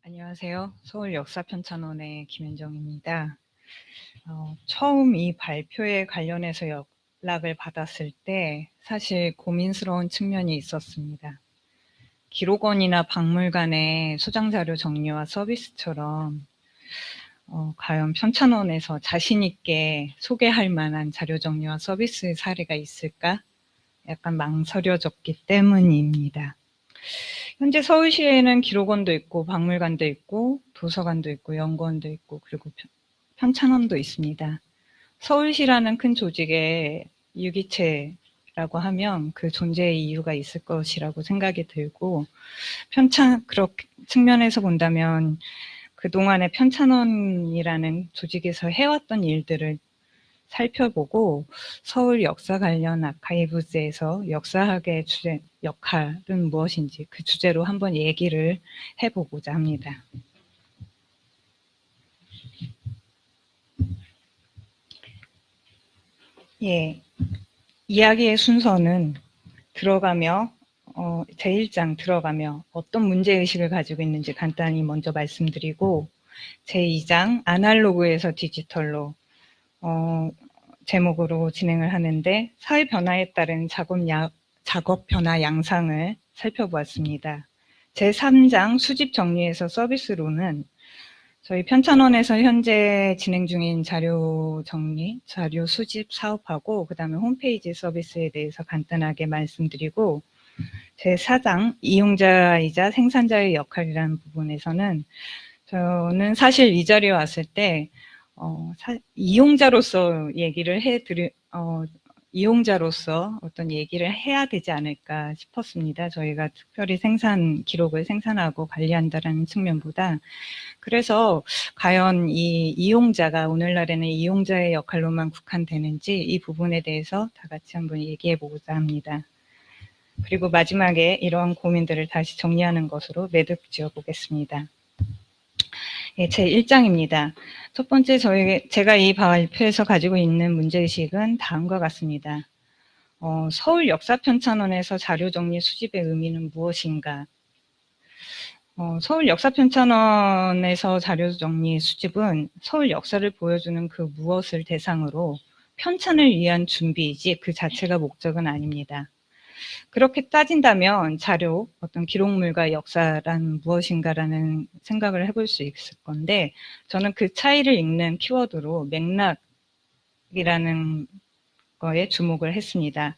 안녕하세요. 서울역사편찬원의 김현정입니다. 처음 이 발표에 관련해서 연락을 받았을 때 사실 고민스러운 측면이 있었습니다. 기록원이나 박물관의 소장자료 정리와 서비스처럼 과연 편찬원에서 자신 있게 소개할 만한 자료 정리와 서비스 사례가 있을까? 약간 망설여졌기 때문입니다. 현재 서울시에는 기록원도 있고 박물관도 있고 도서관도 있고 연구원도 있고 그리고 편찬원도 있습니다. 서울시라는 큰 조직의 유기체라고 하면 그 존재의 이유가 있을 것이라고 생각이 들고 그렇게 측면에서 본다면 그동안의 편찬원이라는 조직에서 해왔던 일들을 살펴보고 서울 역사 관련 아카이브즈에서 역사학의 역할은 무엇인지 그 주제로 한번 얘기를 해보고자 합니다. 예, 이야기의 순서는 들어가며 제1장 들어가며 어떤 문제의식을 가지고 있는지 간단히 먼저 말씀드리고 제2장 아날로그에서 디지털로 제목으로 진행을 하는데 사회 변화에 따른 작업 변화 양상을 살펴보았습니다. 제3장 수집 정리에서 서비스로는 저희 편찬원에서 현재 진행 중인 자료 정리, 자료 수집 사업하고 그 다음에 홈페이지 서비스에 대해서 간단하게 말씀드리고 제4장 이용자이자 생산자의 역할이라는 부분에서는 저는 사실 이 자리에 왔을 때 이용자로서 얘기를 이용자로서 어떤 얘기를 해야 되지 않을까 싶었습니다. 저희가 특별히 기록을 생산하고 관리한다는 측면보다. 그래서 과연 이 이용자가 오늘날에는 이용자의 역할로만 국한되는지 이 부분에 대해서 다 같이 한번 얘기해 보고자 합니다. 그리고 마지막에 이러한 고민들을 다시 정리하는 것으로 매듭 지어 보겠습니다. 예, 제 1장입니다. 첫 번째 제가 이 발표에서 가지고 있는 문제의식은 다음과 같습니다. 서울 역사편찬원에서 자료정리 수집의 의미는 무엇인가? 서울 역사편찬원에서 자료정리 수집은 서울 역사를 보여주는 그 무엇을 대상으로 편찬을 위한 준비이지 그 자체가 목적은 아닙니다. 그렇게 따진다면 어떤 기록물과 역사란 무엇인가라는 생각을 해볼 수 있을 건데 저는 그 차이를 읽는 키워드로 맥락이라는 거에 주목을 했습니다.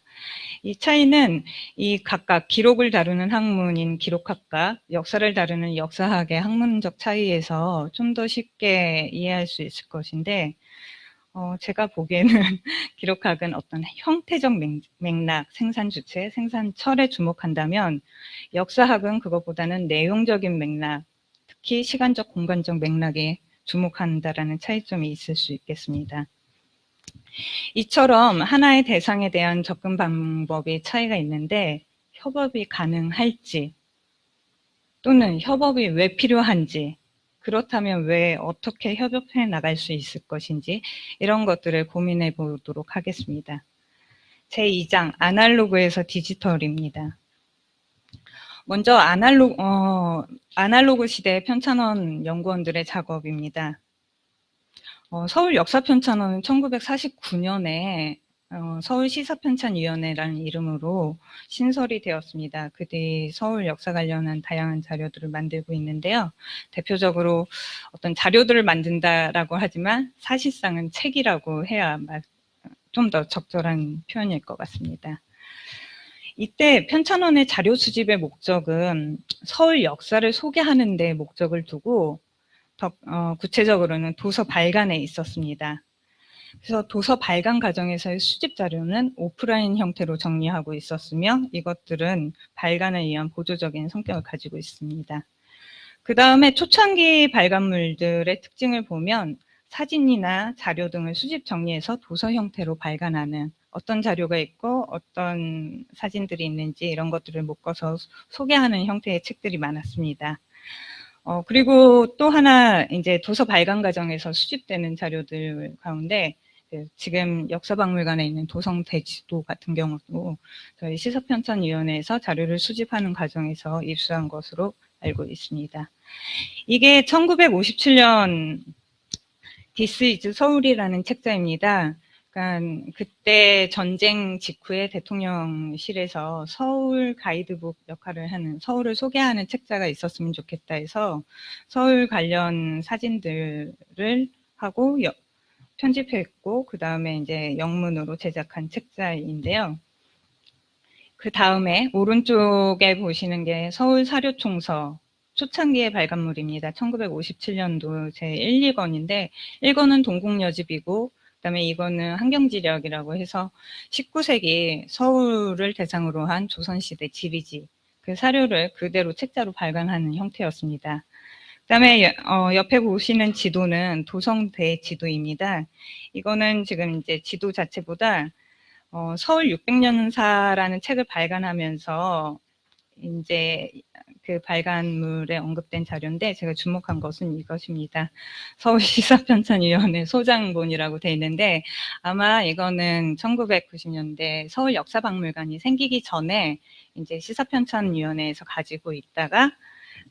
이 차이는 이 각각 기록을 다루는 학문인 기록학과, 역사를 다루는 역사학의 학문적 차이에서 좀 더 쉽게 이해할 수 있을 것인데 제가 보기에는 기록학은 어떤 형태적 맥락, 생산 주체, 생산철에 주목한다면 역사학은 그것보다는 내용적인 맥락, 특히 시간적, 공간적 맥락에 주목한다라는 차이점이 있을 수 있겠습니다. 이처럼 하나의 대상에 대한 접근 방법의 차이가 있는데 협업이 가능할지 또는 협업이 왜 필요한지 그렇다면 왜 어떻게 협업해 나갈 수 있을 것인지 이런 것들을 고민해 보도록 하겠습니다. 제2장 아날로그에서 디지털입니다. 먼저 아날로그 시대 편찬원 연구원들의 작업입니다. 서울역사편찬원은 1949년에 서울시사편찬위원회라는 이름으로 신설이 되었습니다. 그 뒤 서울 역사 관련한 다양한 자료들을 만들고 있는데요. 대표적으로 어떤 자료들을 만든다라고 하지만 사실상은 책이라고 해야 좀 더 적절한 표현일 것 같습니다. 이때 편찬원의 자료 수집의 목적은 서울 역사를 소개하는 데 목적을 두고 구체적으로는 도서 발간에 있었습니다. 그래서 도서 발간 과정에서의 수집 자료는 오프라인 형태로 정리하고 있었으며 이것들은 발간을 위한 보조적인 성격을 가지고 있습니다. 그 다음에 초창기 발간물들의 특징을 보면 사진이나 자료 등을 수집 정리해서 도서 형태로 발간하는 어떤 자료가 있고 어떤 사진들이 있는지 이런 것들을 묶어서 소개하는 형태의 책들이 많았습니다. 그리고 또 하나 이제 도서 발간 과정에서 수집되는 자료들 가운데 지금 역사박물관에 있는 도성대지도 같은 경우도 저희 시사편찬위원회에서 자료를 수집하는 과정에서 입수한 것으로 알고 있습니다. 이게 1957년 This is 서울이라는 책자입니다. 그러니까 그때 전쟁 직후에 대통령실에서 서울 가이드북 역할을 하는, 서울을 소개하는 책자가 있었으면 좋겠다 해서 서울 관련 사진들을 하고 편집했고, 그 다음에 이제 영문으로 제작한 책자인데요. 그 다음에 오른쪽에 보시는 게 서울 사료총서 초창기의 발간물입니다. 1957년도 제 1, 2권인데 1권은 동국여집이고 그다음에 이거는 한경지력이라고 해서 19세기 서울을 대상으로 한 조선시대 지리지, 그 사료를 그대로 책자로 발간하는 형태였습니다. 그다음에 옆에 보시는 지도는 도성대 지도입니다. 이거는 지금 이제 지도 자체보다 서울 600년사라는 책을 발간하면서 이제 그 발간물에 언급된 자료인데 제가 주목한 것은 이것입니다. 서울시사편찬위원회 소장본이라고 되어 있는데 아마 이거는 1990년대 서울 역사박물관이 생기기 전에 이제 시사편찬위원회에서 가지고 있다가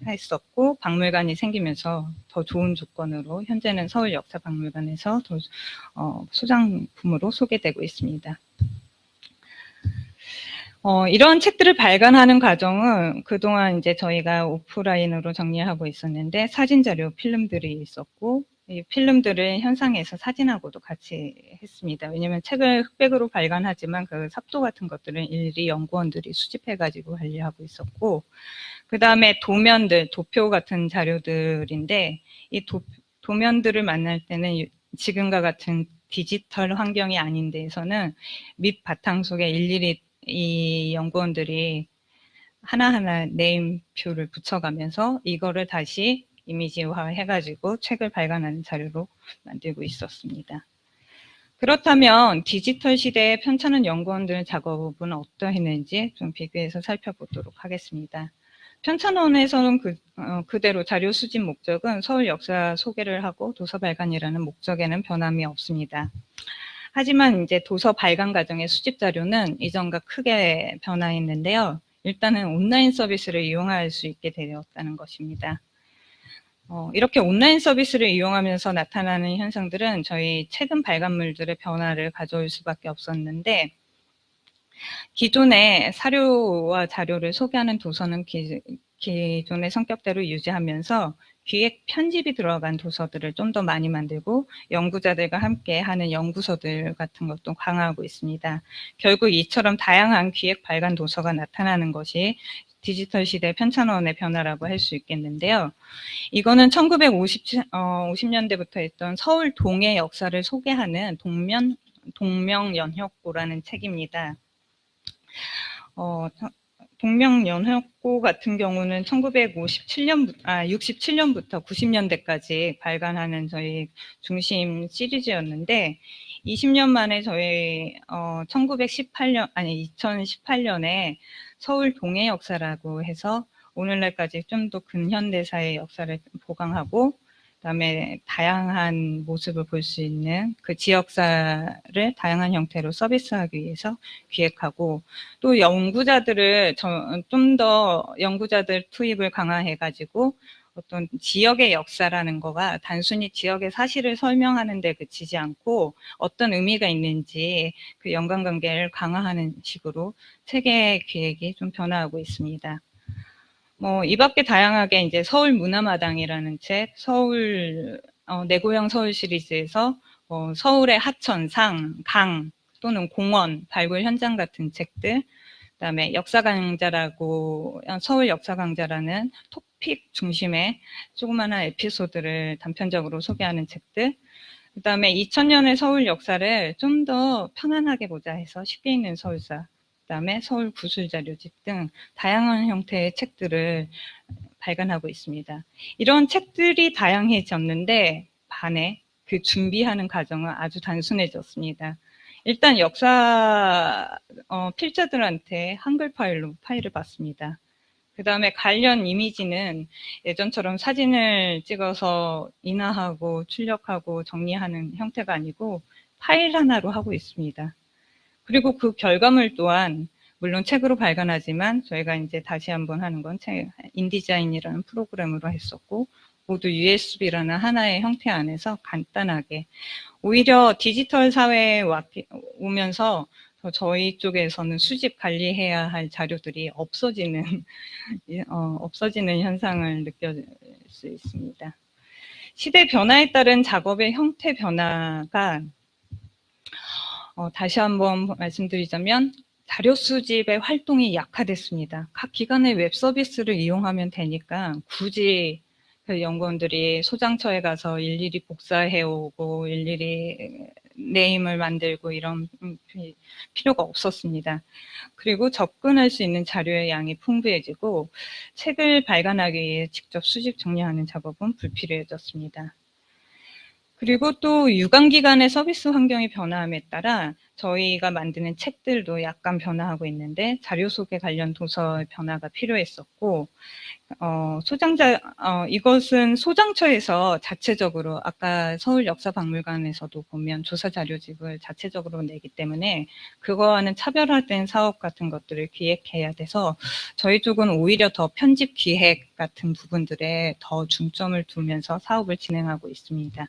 했었고, 박물관이 생기면서 더 좋은 조건으로 현재는 서울 역사박물관에서 더 소장품으로 소개되고 있습니다. 이런 책들을 발간하는 과정은 그동안 이제 저희가 오프라인으로 정리하고 있었는데 사진 자료 필름들이 있었고, 이 필름들을 현상에서 사진하고도 같이 했습니다. 왜냐하면 책을 흑백으로 발간하지만 그 삽도 같은 것들은 일일이 연구원들이 수집해가지고 관리하고 있었고, 그 다음에 도면들, 도표 같은 자료들인데 이 도면들을 만날 때는 지금과 같은 디지털 환경이 아닌 데에서는 밑 바탕 속에 일일이 이 연구원들이 하나하나 네임표를 붙여가면서 이거를 다시 이미지화 해가지고 책을 발간하는 자료로 만들고 있었습니다. 그렇다면 디지털 시대에 편찬한 연구원들 작업은 어떠했는지 좀 비교해서 살펴보도록 하겠습니다. 편찬원에서는 그대로 자료 수집 목적은 서울 역사 소개를 하고 도서 발간이라는 목적에는 변함이 없습니다. 하지만 이제 도서 발간 과정의 수집 자료는 이전과 크게 변화했는데요. 일단은 온라인 서비스를 이용할 수 있게 되었다는 것입니다. 이렇게 온라인 서비스를 이용하면서 나타나는 현상들은 저희 최근 발간물들의 변화를 가져올 수밖에 없었는데, 기존의 사료와 자료를 소개하는 도서는 기존의 성격대로 유지하면서 기획 편집이 들어간 도서들을 좀 더 많이 만들고 연구자들과 함께 하는 연구서들 같은 것도 강화하고 있습니다. 결국 이처럼 다양한 기획 발간 도서가 나타나는 것이 디지털 시대 편찬원의 변화라고 할 수 있겠는데요. 이거는 1950년대부터 했던 서울 동의 역사를 소개하는 동명연혁고라는 책입니다. 동명연혁고 같은 경우는 67년부터 90년대까지 발간하는 저희 중심 시리즈였는데 20년 만에 저희 2018년에 서울 동해 역사라고 해서 오늘날까지 좀 더 근현대사의 역사를 보강하고 그다음에 다양한 모습을 볼 수 있는 그 지역사를 다양한 형태로 서비스하기 위해서 기획하고, 또 연구자들을 좀 더 연구자들 투입을 강화해가지고 어떤 지역의 역사라는 거가 단순히 지역의 사실을 설명하는 데 그치지 않고 어떤 의미가 있는지 그 연관관계를 강화하는 식으로 책의 기획이 좀 변화하고 있습니다. 이 밖에 다양하게 이제 서울 문화마당이라는 책, 내 고향 서울 시리즈에서 서울의 하천, 상, 강 또는 공원, 발굴 현장 같은 책들, 그다음에 서울 역사강좌라는 토픽 중심의 조그마한 에피소드를 단편적으로 소개하는 책들, 그다음에 2000년의 서울 역사를 좀 더 편안하게 보자 해서 쉽게 읽는 서울사, 그다음에 서울 구술자료집 등 다양한 형태의 책들을 발간하고 있습니다. 이런 책들이 다양해졌는데 반해 그 준비하는 과정은 아주 단순해졌습니다. 일단 역사 필자들한테 한글 파일로 파일을 받습니다. 그 다음에 관련 이미지는 예전처럼 사진을 찍어서 인화하고 출력하고 정리하는 형태가 아니고 파일 하나로 하고 있습니다. 그리고 그 결과물 또한 물론 책으로 발간하지만 저희가 이제 다시 한번 하는 건 인디자인이라는 프로그램으로 했었고, 모두 USB라는 하나의 형태 안에서 간단하게, 오히려 디지털 사회에 오면서 저희 쪽에서는 수집 관리해야 할 자료들이 없어지는 현상을 느낄 수 있습니다. 시대 변화에 따른 작업의 형태 변화가 다시 한번 말씀드리자면 자료 수집의 활동이 약화됐습니다. 각 기관의 웹 서비스를 이용하면 되니까 굳이 그 연구원들이 소장처에 가서 일일이 복사해 오고 일일이 네임을 만들고 이런 필요가 없었습니다. 그리고 접근할 수 있는 자료의 양이 풍부해지고 책을 발간하기 위해 직접 수집 정리하는 작업은 불필요해졌습니다. 그리고 또 유관기관의 서비스 환경이 변화함에 따라 저희가 만드는 책들도 약간 변화하고 있는데 자료 소개 관련 도서의 변화가 필요했었고, 이것은 소장처에서 자체적으로 아까 서울역사박물관에서도 보면 조사 자료집을 자체적으로 내기 때문에 그거와는 차별화된 사업 같은 것들을 기획해야 돼서 저희 쪽은 오히려 더 편집 기획 같은 부분들에 더 중점을 두면서 사업을 진행하고 있습니다.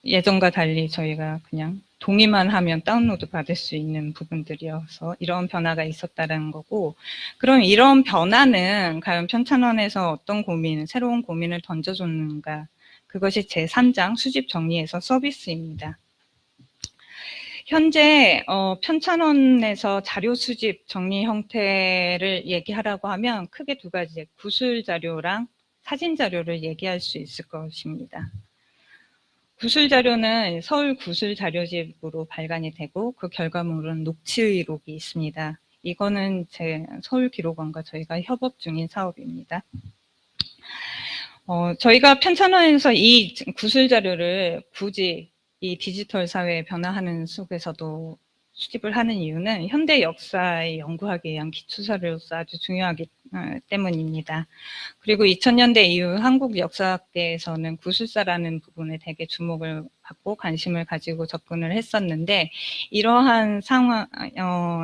예전과 달리 저희가 그냥 동의만 하면 다운로드 받을 수 있는 부분들이어서 이런 변화가 있었다는 거고, 그럼 이런 변화는 과연 편찬원에서 어떤 새로운 고민을 던져줬는가? 그것이 제3장 수집 정리에서 서비스입니다. 현재 편찬원에서 자료 수집 정리 형태를 얘기하라고 하면 크게 두 가지, 구술 자료랑 사진 자료를 얘기할 수 있을 것입니다. 구술 자료는 서울 구술 자료집으로 발간이 되고 그 결과물은 녹취록이 있습니다. 이거는 제 서울기록원과 저희가 협업 중인 사업입니다. 저희가 편찬원에서 이 구술 자료를 굳이 이 디지털 사회에 변화하는 속에서도 수집을 하는 이유는 현대 역사에 연구하기 위한 기초자료로서 아주 중요하기 때문입니다. 그리고 2000년대 이후 한국 역사학계에서는 구술사라는 부분에 되게 주목을 받고 관심을 가지고 접근을 했었는데, 이러한 상황,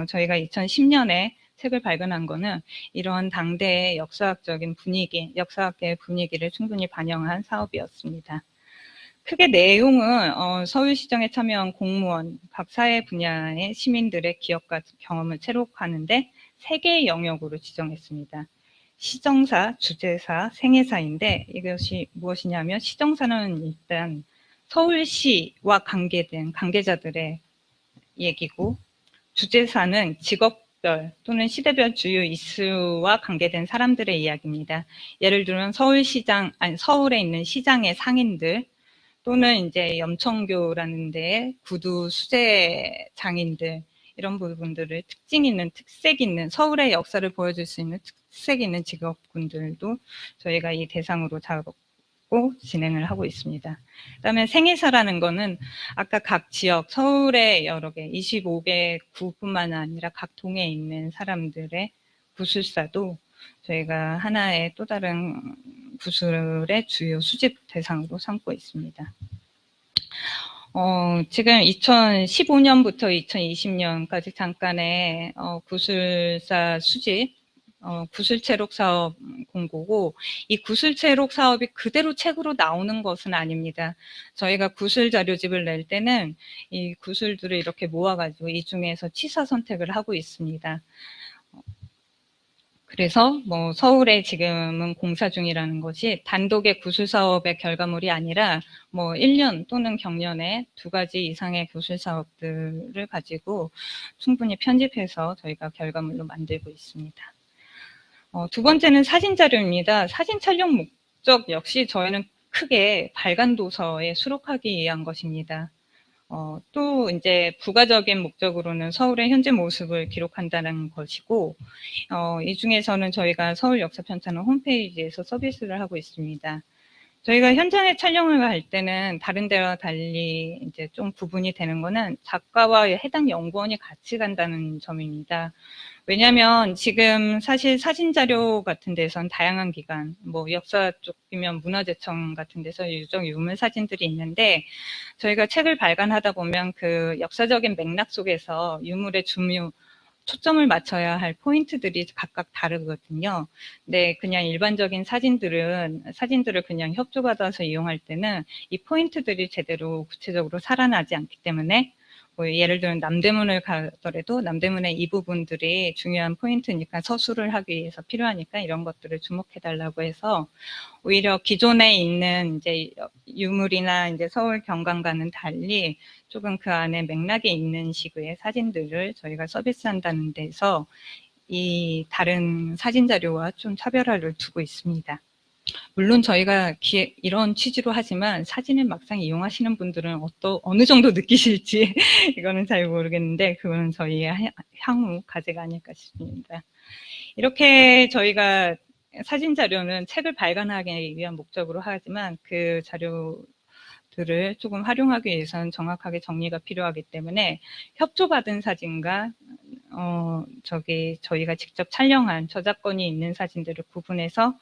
저희가 2010년에 책을 발간한 거는 이러한 당대의 역사학적인 분위기, 역사학계의 분위기를 충분히 반영한 사업이었습니다. 크게 내용은 서울시정에 참여한 공무원, 각 사회 분야의 시민들의 기억과 경험을 채록하는데 3개의 영역으로 지정했습니다. 시정사, 주재사, 생애사인데 이것이 무엇이냐면, 시정사는 일단 서울시와 관계된 관계자들의 얘기고, 주재사는 직업별 또는 시대별 주요 이슈와 관계된 사람들의 이야기입니다. 예를 들면 서울에 있는 시장의 상인들, 또는 이제 염천교라는 데에 구두 수제 장인들, 이런 부분들을 특색 있는 서울의 역사를 보여줄 수 있는 특색 있는 직업군들도 저희가 이 대상으로 잡고 진행을 하고 있습니다. 그다음에 생애사라는 거는 아까 각 지역, 서울의 여러 개, 25개 구뿐만 아니라 각 동에 있는 사람들의 구술사도 저희가 하나의 또 다른 구술의 주요 수집 대상으로 삼고 있습니다. 지금 2015년부터 2020년까지 잠깐의 구술사 수집, 구술체록 사업 공고고, 이 구술체록 사업이 그대로 책으로 나오는 것은 아닙니다. 저희가 구술 자료집을 낼 때는 이 구술들을 이렇게 모아가지고 이 중에서 취사 선택을 하고 있습니다. 그래서 뭐 서울에 지금은 공사 중이라는 것이 단독의 구술 사업의 결과물이 아니라 뭐 1년 또는 경년에 2가지 이상의 구술 사업들을 가지고 충분히 편집해서 저희가 결과물로 만들고 있습니다. 두 번째는 사진 자료입니다. 사진 촬영 목적 역시 저희는 크게 발간 도서에 수록하기 위한 것입니다. 또 이제 부가적인 목적으로는 서울의 현재 모습을 기록한다는 것이고, 이 중에서는 저희가 서울역사편찬원 홈페이지에서 서비스를 하고 있습니다. 저희가 현장에 촬영을 갈 때는 다른 데와 달리 이제 좀 구분이 되는 거는 작가와 해당 연구원이 같이 간다는 점입니다. 왜냐하면 지금 사실 사진 자료 같은 데선 다양한 기관, 뭐 역사 쪽이면 문화재청 같은 데서 유적 유물 사진들이 있는데 저희가 책을 발간하다 보면 그 역사적인 맥락 속에서 유물의 초점을 맞춰야 할 포인트들이 각각 다르거든요. 근데 그냥 일반적인 사진들을 그냥 협조받아서 이용할 때는 이 포인트들이 제대로 구체적으로 살아나지 않기 때문에 뭐 예를 들면 남대문을 가더라도 남대문의 이 부분들이 중요한 포인트니까 서술을 하기 위해서 필요하니까 이런 것들을 주목해 달라고 해서 오히려 기존에 있는 이제 유물이나 이제 서울 경관과는 달리 조금 그 안에 맥락이 있는 식의 사진들을 저희가 서비스한다는 데서 이 다른 사진 자료와 좀 차별화를 두고 있습니다. 물론 저희가 이런 취지로 하지만 사진을 막상 이용하시는 분들은 어느 정도 느끼실지 이거는 잘 모르겠는데 그거는 저희의 향후 과제가 아닐까 싶습니다. 이렇게 저희가 사진 자료는 책을 발간하기 위한 목적으로 하지만 그 자료들을 조금 활용하기 위해서는 정확하게 정리가 필요하기 때문에 협조받은 사진과 저희가 직접 촬영한 저작권이 있는 사진들을 구분해서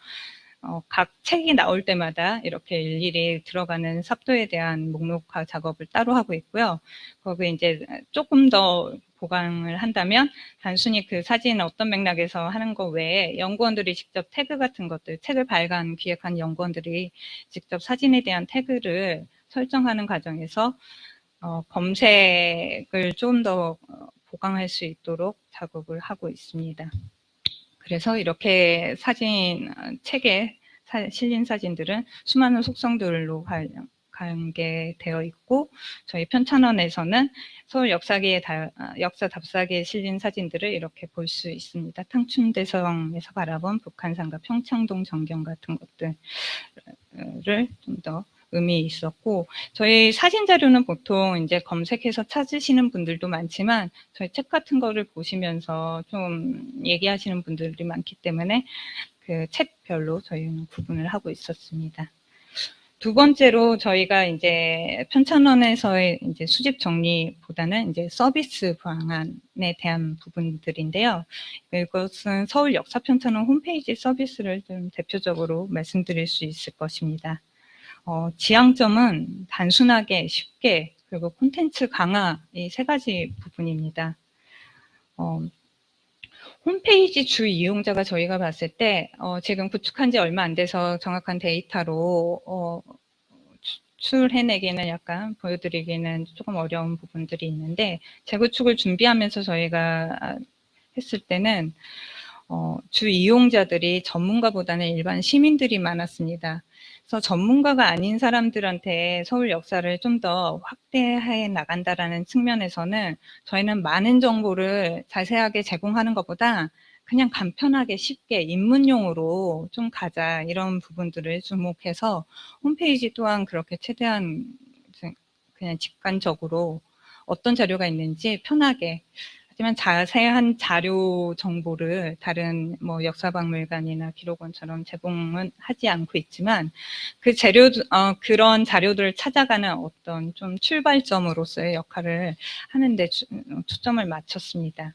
각 책이 나올 때마다 이렇게 일일이 들어가는 삽도에 대한 목록화 작업을 따로 하고 있고요. 거기에 이제 조금 더 보강을 한다면 단순히 그 사진 어떤 맥락에서 하는 것 외에 연구원들이 직접 태그 같은 것들, 책을 발간, 기획한 연구원들이 직접 사진에 대한 태그를 설정하는 과정에서 검색을 좀 더 보강할 수 있도록 작업을 하고 있습니다. 그래서 이렇게 책에 실린 사진들은 수많은 속성들로 관계되어 있고 저희 편찬원에서는 서울 역사 답사기에 실린 사진들을 이렇게 볼 수 있습니다. 탕춘대성에서 바라본 북한산과 평창동 전경 같은 것들을 좀 더 의미 있었고 저희 사진 자료는 보통 이제 검색해서 찾으시는 분들도 많지만 저희 책 같은 거를 보시면서 좀 얘기하시는 분들이 많기 때문에 그 책별로 저희는 구분을 하고 있었습니다. 두 번째로 저희가 이제 편찬원에서의 이제 수집 정리보다는 이제 서비스 방안에 대한 부분들인데요. 이것은 서울 역사편찬원 홈페이지 서비스를 좀 대표적으로 말씀드릴 수 있을 것입니다. 지향점은 단순하게 쉽게 그리고 콘텐츠 강화 이 세 가지 부분입니다. 홈페이지 주 이용자가 저희가 봤을 때 지금 구축한 지 얼마 안 돼서 정확한 데이터로 추출해내기는 약간 보여드리기는 조금 어려운 부분들이 있는데 재구축을 준비하면서 저희가 했을 때는 주 이용자들이 전문가보다는 일반 시민들이 많았습니다. 그래서 전문가가 아닌 사람들한테 서울 역사를 좀 더 확대해 나간다라는 측면에서는 저희는 많은 정보를 자세하게 제공하는 것보다 그냥 간편하게 쉽게 입문용으로 좀 가자 이런 부분들을 주목해서 홈페이지 또한 그렇게 최대한 그냥 직관적으로 어떤 자료가 있는지 편하게 하지만 자세한 자료 정보를 다른 뭐 역사박물관이나 기록원처럼 제공은 하지 않고 있지만 그 그런 자료들을 찾아가는 어떤 좀 출발점으로서의 역할을 하는데 초점을 맞췄습니다.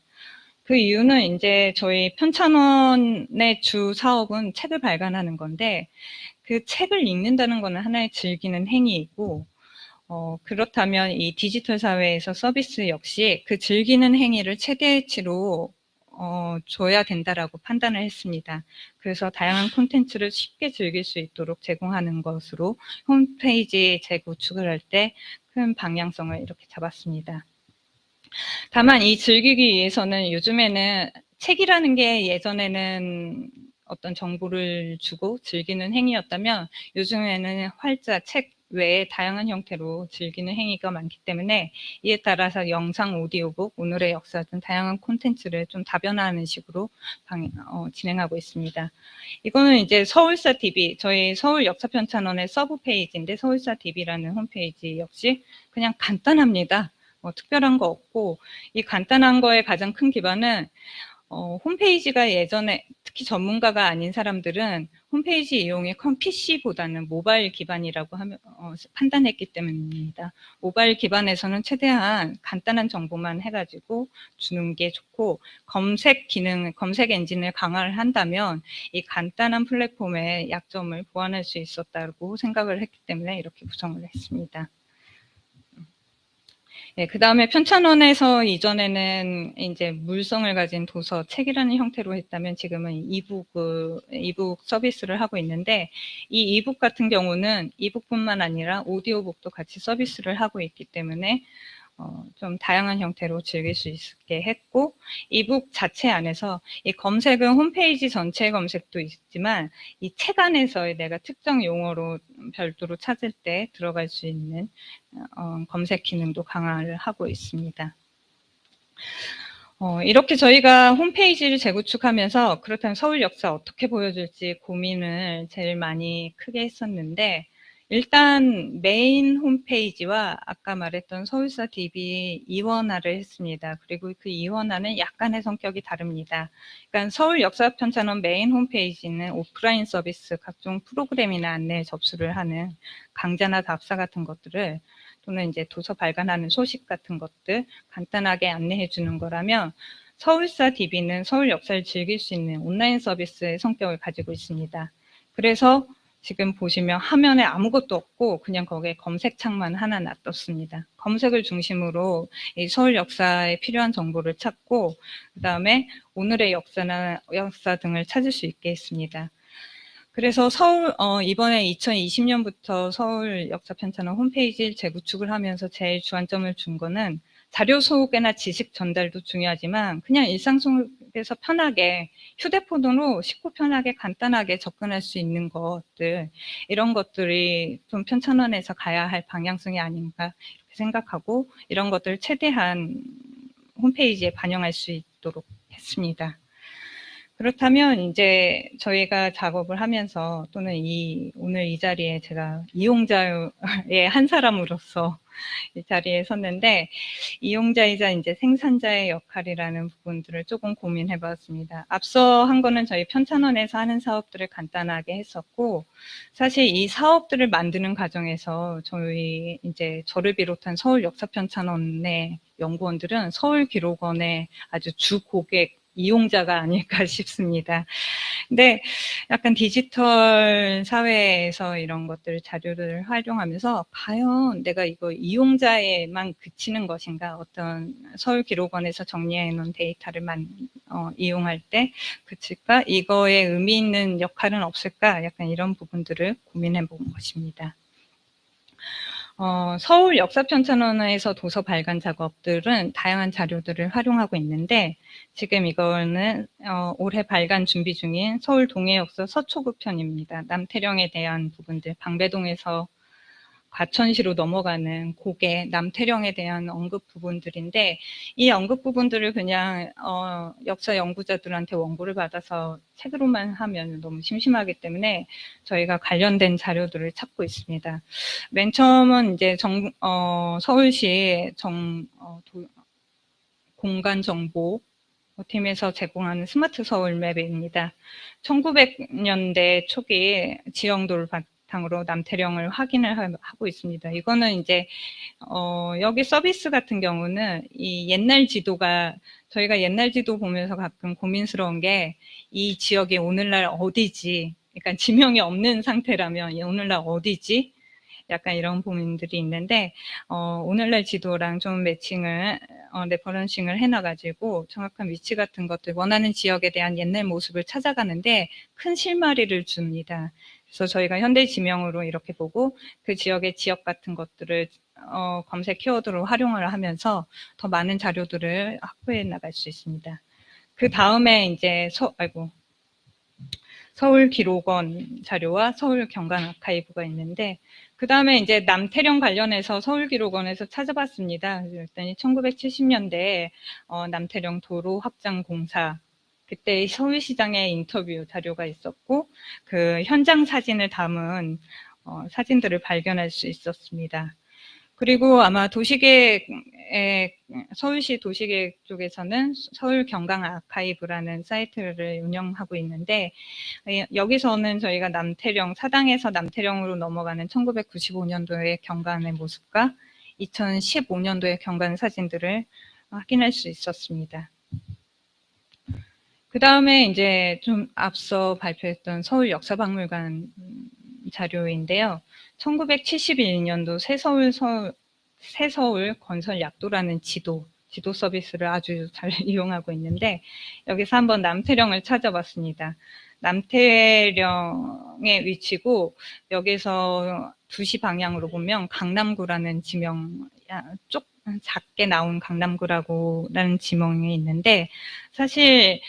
그 이유는 이제 저희 편찬원의 주 사업은 책을 발간하는 건데 그 책을 읽는다는 거는 하나의 즐기는 행위이고 그렇다면 이 디지털 사회에서 서비스 역시 그 즐기는 행위를 최대치로 줘야 된다라고 판단을 했습니다. 그래서 다양한 콘텐츠를 쉽게 즐길 수 있도록 제공하는 것으로 홈페이지 재구축을 할 때 큰 방향성을 이렇게 잡았습니다. 다만 이 즐기기 위해서는 요즘에는 책이라는 게 예전에는 어떤 정보를 주고 즐기는 행위였다면 요즘에는 활자, 책 외에 다양한 형태로 즐기는 행위가 많기 때문에 이에 따라서 영상, 오디오북, 오늘의 역사 등 다양한 콘텐츠를 좀 다변화하는 식으로 진행하고 있습니다. 이거는 이제 서울사 TV, 저희 서울역사편찬원의 서브 페이지인데 서울사 TV라는 홈페이지 역시 그냥 간단합니다. 특별한 거 없고 이 간단한 거의 가장 큰 기반은 홈페이지가 예전에 특히 전문가가 아닌 사람들은 홈페이지 이용이 PC보다는 모바일 기반이라고 판단했기 때문입니다. 모바일 기반에서는 최대한 간단한 정보만 해가지고 주는 게 좋고, 검색 엔진을 강화를 한다면 이 간단한 플랫폼의 약점을 보완할 수 있었다고 생각을 했기 때문에 이렇게 구성을 했습니다. 네, 그 다음에 편찬원에서 이전에는 이제 물성을 가진 도서, 책이라는 형태로 했다면 지금은 이북 서비스를 하고 있는데, 이 이북 같은 경우는 이북뿐만 아니라 오디오북도 같이 서비스를 하고 있기 때문에 좀 다양한 형태로 즐길 수 있게 했고, 이북 자체 안에서 이 검색은 홈페이지 전체 검색도 있지만 이 책 안에서 내가 특정 용어로 별도로 찾을 때 들어갈 수 있는 검색 기능도 강화를 하고 있습니다. 이렇게 저희가 홈페이지를 재구축하면서 그렇다면 서울 역사 어떻게 보여줄지 고민을 제일 많이 크게 했었는데, 일단 메인 홈페이지와 아까 말했던 서울사 DB 이원화를 했습니다. 그리고 그 이원화는 약간의 성격이 다릅니다. 그러니까 서울 역사편찬원 메인 홈페이지는 오프라인 서비스, 각종 프로그램이나 안내에 접수를 하는 강좌나 답사 같은 것들을, 또는 이제 도서 발간하는 소식 같은 것들 간단하게 안내해 주는 거라면, 서울사 DB는 서울 역사를 즐길 수 있는 온라인 서비스의 성격을 가지고 있습니다. 그래서 지금 보시면 화면에 아무것도 없고 그냥 거기에 검색창만 하나 놔뒀습니다. 검색을 중심으로 이 서울 역사에 필요한 정보를 찾고, 그 다음에 오늘의 역사 등을 찾을 수 있게 했습니다. 그래서 이번에 2020년부터 서울 역사편찬원 홈페이지를 재구축을 하면서 제일 주안점을 준 거는, 자료 소개나 지식 전달도 중요하지만 그냥 일상 속에서 편하게 휴대폰으로 쉽고 편하게 간단하게 접근할 수 있는 것들, 이런 것들이 좀 편찬원에서 가야 할 방향성이 아닌가 이렇게 생각하고, 이런 것들을 최대한 홈페이지에 반영할 수 있도록 했습니다. 그렇다면 이제 저희가 작업을 하면서, 또는 오늘 이 자리에 제가 이용자의 한 사람으로서 이 자리에 섰는데, 이용자이자 이제 생산자의 역할이라는 부분들을 조금 고민해 봤습니다. 앞서 한 거는 저희 편찬원에서 하는 사업들을 간단하게 했었고, 사실 이 사업들을 만드는 과정에서 저를 비롯한 서울 역사편찬원의 연구원들은 서울기록원의 아주 주 고객, 이용자가 아닐까 싶습니다. 근데 약간 디지털 사회에서 이런 것들, 자료를 활용하면서 과연 내가 이거 이용자에만 그치는 것인가, 어떤 서울기록원에서 정리해 놓은 데이터를 이용할 때 그칠까, 이거에 의미 있는 역할은 없을까, 약간 이런 부분들을 고민해 본 것입니다. 서울 역사편찬원에서 도서 발간 작업들은 다양한 자료들을 활용하고 있는데, 지금 이거는 올해 발간 준비 중인 서울 동해역사 서초구 편입니다. 남태령에 대한 부분들, 방배동에서 과천시로 넘어가는 고개, 남태령에 대한 언급 부분들인데, 이 언급 부분들을 그냥 역사 연구자들한테 원고를 받아서 책으로만 하면 너무 심심하기 때문에 저희가 관련된 자료들을 찾고 있습니다. 맨 처음은 이제 서울시 공간 정보 팀에서 제공하는 스마트 서울 맵입니다. 1900년대 초기 지형도를 바탕으로 남태령을 확인을 하고 있습니다. 이거는 이제 여기 서비스 같은 경우는 이 옛날 지도가, 저희가 옛날 지도 보면서 가끔 고민스러운 게, 이 지역이 오늘날 어디지, 그러니까 지명이 없는 상태라면 오늘날 어디지, 약간 이런 고민들이 있는데, 오늘날 지도랑 좀 레퍼런싱을 해놔가지고 정확한 위치 같은 것들, 원하는 지역에 대한 옛날 모습을 찾아가는데 큰 실마리를 줍니다. 그래서 저희가 현대 지명으로 이렇게 보고 그 지역의 지역 같은 것들을 검색 키워드로 활용을 하면서 더 많은 자료들을 확보해 나갈 수 있습니다. 그 다음에 이제 서울기록원 자료와 서울경관 아카이브가 있는데, 그 다음에 이제 남태령 관련해서 서울기록원에서 찾아봤습니다. 그랬더니 1970년대에 남태령 도로 확장 공사, 그때 서울시장의 인터뷰 자료가 있었고, 그 현장 사진을 담은 사진들을 발견할 수 있었습니다. 그리고 아마 도시계획 서울시 도시계획 쪽에서는 서울 경강 아카이브라는 사이트를 운영하고 있는데, 여기서는 저희가 남태령, 사당에서 남태령으로 넘어가는 1995년도의 경관의 모습과 2015년도의 경관 사진들을 확인할 수 있었습니다. 그 다음에 이제 좀 앞서 발표했던 서울 역사박물관 자료인데요. 1971년도 새서울 건설 약도라는 지도 서비스를 아주 잘 이용하고 있는데, 여기서 한번 남태령을 찾아봤습니다. 남태령의 위치고, 여기서 2시 방향으로 보면 강남구라는 지명, 작게 나온 강남구라는 지명이 있는데, 사실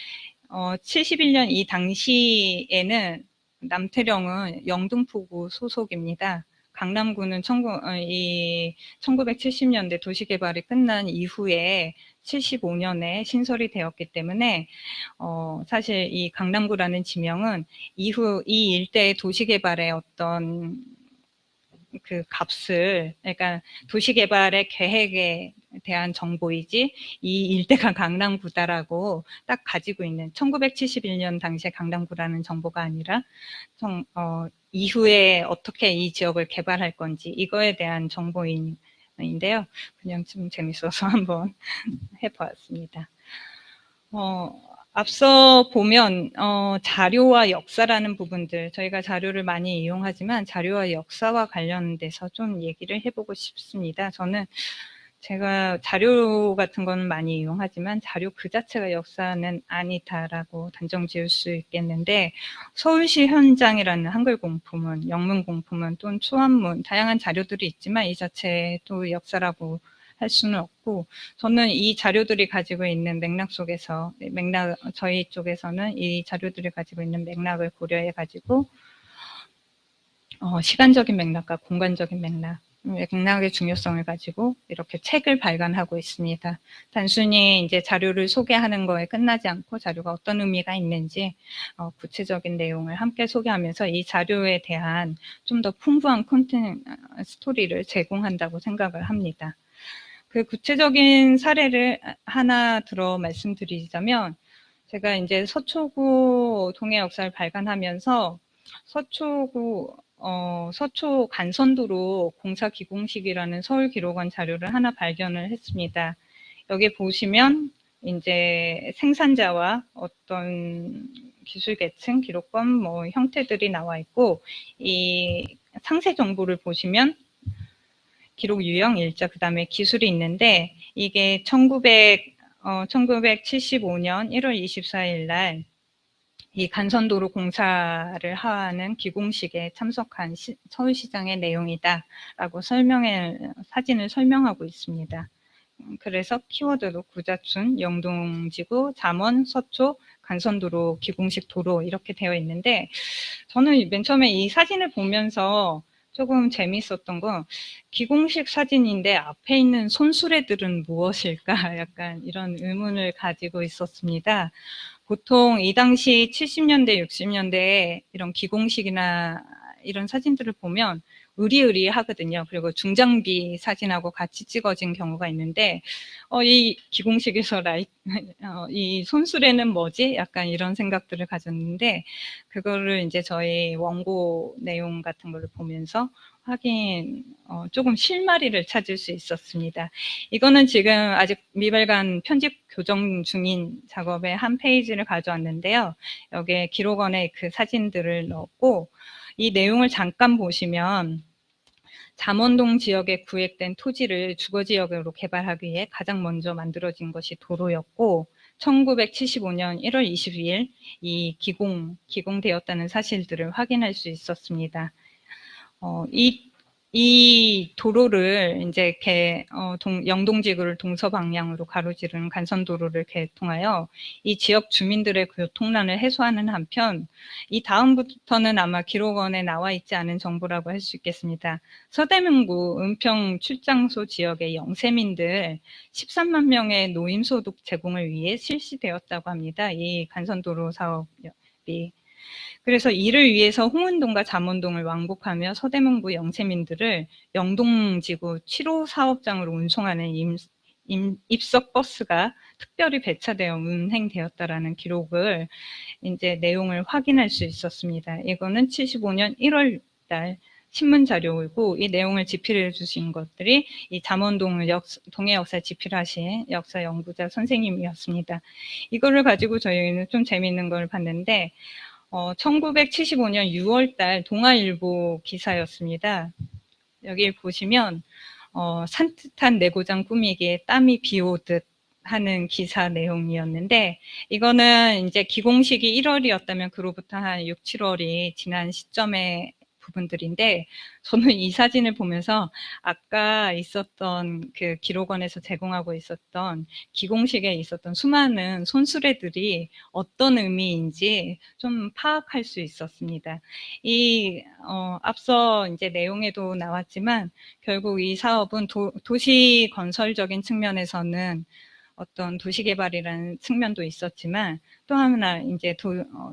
71년 이 당시에는 남태령은 영등포구 소속입니다. 강남구는 1970년대 도시개발이 끝난 이후에 75년에 신설이 되었기 때문에 사실 이 강남구라는 지명은 이후 이 일대의 도시개발의 어떤 그 값을, 그러니까 도시개발의 계획에 대한 정보이지 이 일대가 강남구다라고 딱 가지고 있는, 1971년 당시에 강남구라는 정보가 아니라 이후에 어떻게 이 지역을 개발할 건지 이거에 대한 정보인데요. 그냥 좀 재밌어서 한번 해보았습니다. 앞서 보면 자료와 역사라는 부분들, 저희가 자료를 많이 이용하지만 자료와 역사와 관련돼서 좀 얘기를 해보고 싶습니다. 제가 자료 같은 거는 많이 이용하지만 자료 그 자체가 역사는 아니다라고 단정 지을 수 있겠는데, 서울시 현장이라는 한글 공포문, 영문 공포문 또는 초안문, 다양한 자료들이 있지만 이 자체도 역사라고 할 수는 없고, 저는 이 자료들이 가지고 있는 맥락 속에서, 저희 쪽에서는 이 자료들이 가지고 있는 맥락을 고려해 가지고 시간적인 맥락과 공간적인 맥락의 중요성을 가지고 이렇게 책을 발간하고 있습니다. 단순히 이제 자료를 소개하는 거에 끝나지 않고 자료가 어떤 의미가 있는지 구체적인 내용을 함께 소개하면서 이 자료에 대한 좀 더 풍부한 스토리를 제공한다고 생각을 합니다. 그 구체적인 사례를 하나 들어 말씀드리자면, 제가 이제 서초구 동해 역사를 발간하면서 서초 간선도로 공사 기공식이라는 서울기록원 자료를 하나 발견을 했습니다. 여기 보시면 이제 생산자와 어떤 기술계층, 기록권, 형태들이 나와 있고, 이 상세 정보를 보시면 기록 유형, 일자, 그 다음에 기술이 있는데, 이게 1975년 1월 24일 날 이 간선도로 공사를 하는 기공식에 참석한 서울시장의 내용이다라고 사진을 설명하고 있습니다. 그래서 키워드로 구자춘, 영동지구, 잠원, 서초, 간선도로, 기공식 도로 이렇게 되어 있는데, 저는 맨 처음에 이 사진을 보면서 조금 재미있었던 건, 기공식 사진인데 앞에 있는 손수레들은 무엇일까? 약간 이런 의문을 가지고 있었습니다. 보통 이 당시 70년대, 60년대에 이런 기공식이나 이런 사진들을 보면 으리으리하거든요. 그리고 중장비 사진하고 같이 찍어진 경우가 있는데, 이 기공식에서 이 손수레는 뭐지? 약간 이런 생각들을 가졌는데, 그거를 이제 저희 원고 내용 같은 거를 보면서 조금 실마리를 찾을 수 있었습니다. 이거는 지금 아직 미발간 편집 교정 중인 작업의 한 페이지를 가져왔는데요. 여기에 기록원에 그 사진들을 넣었고, 이 내용을 잠깐 보시면, 잠원동 지역에 구획된 토지를 주거지역으로 개발하기 위해 가장 먼저 만들어진 것이 도로였고, 1975년 1월 22일 이 기공되었다는 사실들을 확인할 수 있었습니다. 이 도로를 이제 영동지구를 동서방향으로 가로지르는 간선도로를 개통하여 이 지역 주민들의 교통난을 해소하는 한편, 이 다음부터는 아마 기록원에 나와 있지 않은 정보라고 할 수 있겠습니다. 서대문구 은평 출장소 지역의 영세민들 13만 명의 노임소득 제공을 위해 실시되었다고 합니다. 이 간선도로 사업이. 그래서 이를 위해서 홍은동과 잠원동을 왕복하며 서대문구 영세민들을 영동지구 7호 사업장으로 운송하는 입석 버스가 특별히 배차되어 운행되었다라는 기록을 이제 내용을 확인할 수 있었습니다. 이거는 75년 1월 달 신문 자료이고 이 내용을 집필해 주신 것들이 이 잠원동을 동해 역사 집필하신 역사 연구자 선생님이었습니다. 이거를 가지고 저희는 좀 재미있는 걸 봤는데 1975년 6월 달 동아일보 기사였습니다. 여기 보시면 산뜻한 내고장 꾸미기에 땀이 비오듯 하는 기사 내용이었는데 이거는 이제 기공식이 1월이었다면 그로부터 한 6, 7월이 지난 시점의 부분들인데 저는 이 사진을 보면서 아까 있었던 그 기록원에서 제공하고 있었던 기공식에 있었던 수많은 손수레들이 어떤 의미인지 좀 파악할 수 있었습니다. 이 앞서 이제 내용에도 나왔지만 결국 이 사업은 도시 건설적인 측면에서는 어떤 도시개발이라는 측면도 있었지만 또 하나 이제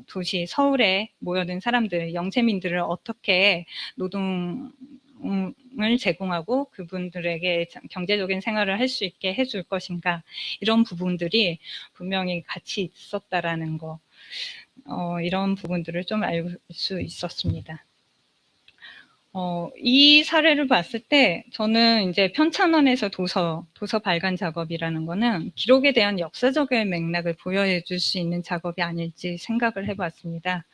도시 서울에 모여든 사람들, 영세민들을 어떻게 노동을 제공하고 그분들에게 경제적인 생활을 할 수 있게 해줄 것인가 이런 부분들이 분명히 같이 있었다라는 거 이런 부분들을 좀 알 수 있었습니다. 이 사례를 봤을 때 저는 이제 편찬원에서 도서 발간 작업이라는 거는 기록에 대한 역사적인 맥락을 부여해 줄 수 있는 작업이 아닐지 생각을 해봤습니다.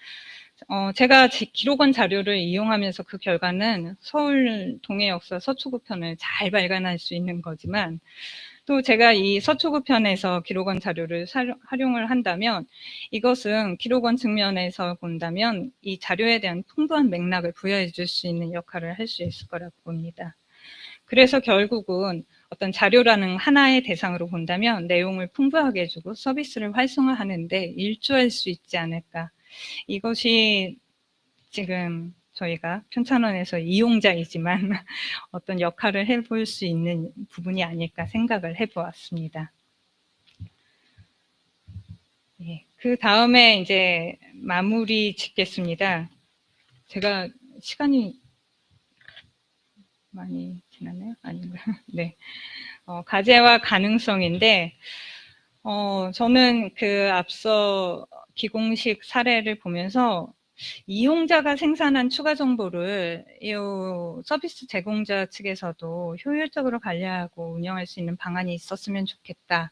제가 기록원 자료를 이용하면서 그 결과는 서울 동해 역사 서초구 편을 잘 발간할 수 있는 거지만 또 제가 이 서초구 편에서 기록원 자료를 활용을 한다면 이것은 기록원 측면에서 본다면 이 자료에 대한 풍부한 맥락을 부여해 줄 수 있는 역할을 할 수 있을 거라고 봅니다. 그래서 결국은 어떤 자료라는 하나의 대상으로 본다면 내용을 풍부하게 해주고 서비스를 활성화하는데 일조할 수 있지 않을까. 이것이 지금 저희가 편찬원에서 이용자이지만 어떤 역할을 해볼 수 있는 부분이 아닐까 생각을 해보았습니다. 예, 그 다음에 이제 마무리 짓겠습니다. 제가 시간이 많이 지났나요? 아닌가요? 네. 가제와 가능성인데, 저는 그 앞서 기공식 사례를 보면서 이용자가 생산한 추가 정보를 이 서비스 제공자 측에서도 효율적으로 관리하고 운영할 수 있는 방안이 있었으면 좋겠다.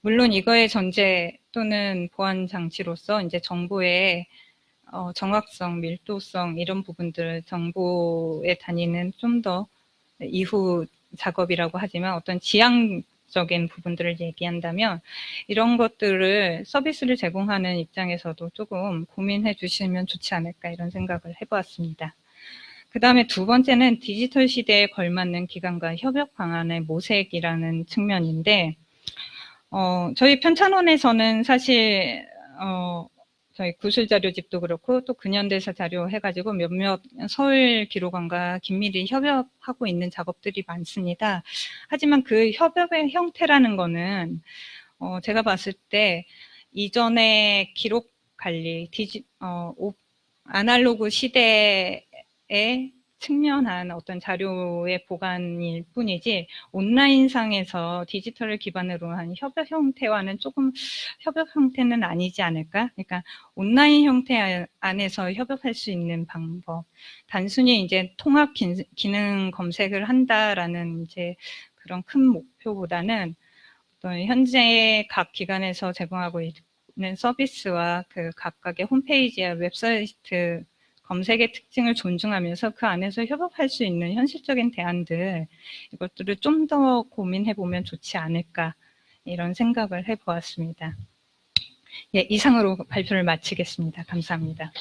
물론 이거의 전제 또는 보안 장치로서 이제 정보의 정확성, 밀도성 이런 부분들 정보의 단위는 좀 더 이후 작업이라고 하지만 어떤 지향적인 부분들을 얘기한다면 이런 것들을 서비스를 제공하는 입장에서도 조금 고민해 주시면 좋지 않을까 이런 생각을 해보았습니다. 그 다음에 두 번째는 디지털 시대에 걸맞는 기관과 협력 방안의 모색이라는 측면인데 저희 편찬원에서는 사실 저희 구술자료집도 그렇고 또 근현대사 자료 해가지고 몇몇 서울 기록원과 긴밀히 협업하고 있는 작업들이 많습니다. 하지만 그 협업의 형태라는 거는 제가 봤을 때 이전의 기록 관리, 아날로그 시대에 측면한 어떤 자료의 보관일 뿐이지 온라인상에서 디지털을 기반으로 한 협업 형태와는 조금 협업 형태는 아니지 않을까? 그러니까 온라인 형태 안에서 협업할 수 있는 방법. 단순히 이제 통합 기능 검색을 한다라는 이제 그런 큰 목표보다는 어떤 현재 각 기관에서 제공하고 있는 서비스와 그 각각의 홈페이지와 웹사이트 검색의 특징을 존중하면서 그 안에서 협업할 수 있는 현실적인 대안들 이것들을 좀 더 고민해보면 좋지 않을까 이런 생각을 해보았습니다. 예, 이상으로 발표를 마치겠습니다. 감사합니다.